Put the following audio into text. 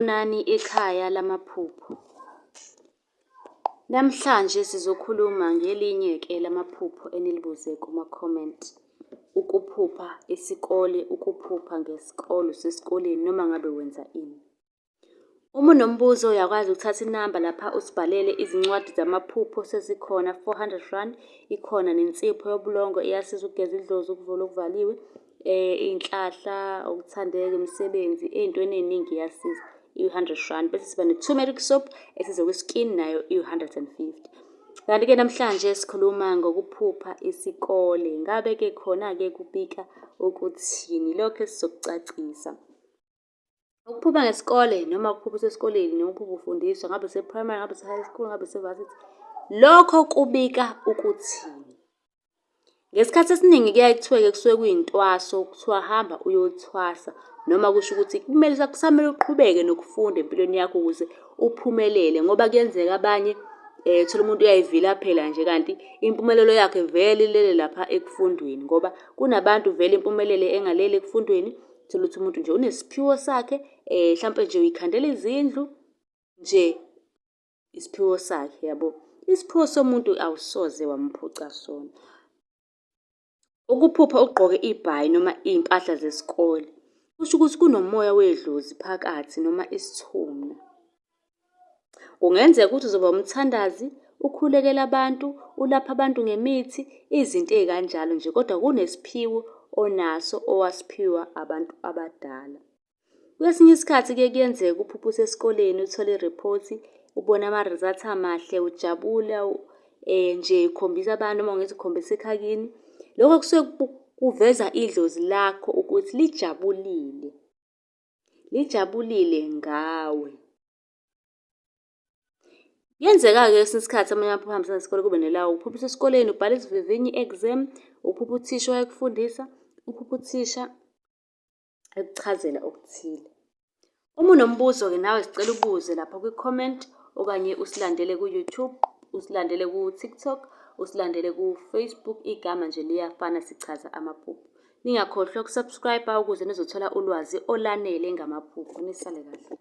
Nani ekhaya lamaphupho. Namhlanje sizokhuluma ngelinye-ke lamaphupho enilibuze kuma-comment. Ukuphupha isikole, ukuphupha ngesikolo sesikoleni noma ngabe wenza ini. Uma unombuzo uyakwazi ukuthatha inamba lapha usibhalele izincwadi zamaphupho sezikhona 400 rand. Ikhona nensipho yobulongo iyasiza ukugeza idlozi, ukuvula okuvaliwe. Iy'nhlahla, ukuthandeka, imisebenzi, ey'ntweni ey'ningi iyasiza. I-100 rand. Bese siba ne-turmeric soap esiza kwi-skin nayo i-150. Kanti-ke namhlanje sikhuluma ngokuphupha isikole. Ngabe-ke khona-ke kubika ukuthini? Lokho sizokucacisa. Ukuphupha ngesikole noma ukuphupha usesikoleni noma ukuphupha ufundiswa, ngabe use-primary, ngabe use-high school, ngabe use-varsity. Lokho kubika ukuthini? Ngesikhathi esiningi kuyaye kuthiwe-ke kusuke kuyintwaso, kuthiwa hamba uyothwasa. Noma kusho ukuthi kusamele uqhubeke nokufunda empilweni yakho ukuze uphumelele. Ngoba kuyenzeka abanye thola umuntu uyayivilaphela nje kanti impumelelo yakhe vele ilele lapha ekufundweni. Ngoba kunabantu vele impumelelo engaleli ekufundweni. Thola ukuthi umuntu nje unesiphiwo sakhe, hlampe nje uyikhandela izindlu nje isiphiwo sakhe, yabo. Isiphiwo somuntu awusoze wamphuca sona. Ukuphupha ugqoke ibhayi noma iy'mpahla zesikole kusho ukuthi kunomoya wedlozi phakathi noma isithunga. Kungenzeka ukuthi uzoba umthandazi, ukhulekela abantu, ulapha abantu ngemithi, izinto ey'kanjalo nje. Kodwa kunesiphiwo onaso owasiphiwa abantu abadala. Kwesinye isikhathi-ke kuyenzeka uphuphe usesikoleni uthole iriphothi, ubone ama-results amahle, ujabula nje ukhombisa abantu noma ungathi ukhombisa ekhaya kini. Lokho kusuke kuveza idlozi lakho ukuthi lijabulile. Lijabulile ngawe. Kuyenzeka-ke kwesinye isikhathi amanye amaphupho ahambisana nesikole kube nalawo. Uphupha usesikoleni ubhala isivivinyo i-exam, uphupha uthisha wayekufundisa, uphupha uthisha ekuchazela okuthile. Uma unombuzo-ke nawe sicela ubuze lapha kwi-comment okanye usilandele ku-YouTube, usilandele ku-TikTok, usilandele ku-Facebook. Igama nje liyafana, sichaza amaphupho. Ningakhohlwa ukusubscribe ukuze nizothola ulwazi olanele ngamaphupho. Nisale kahle.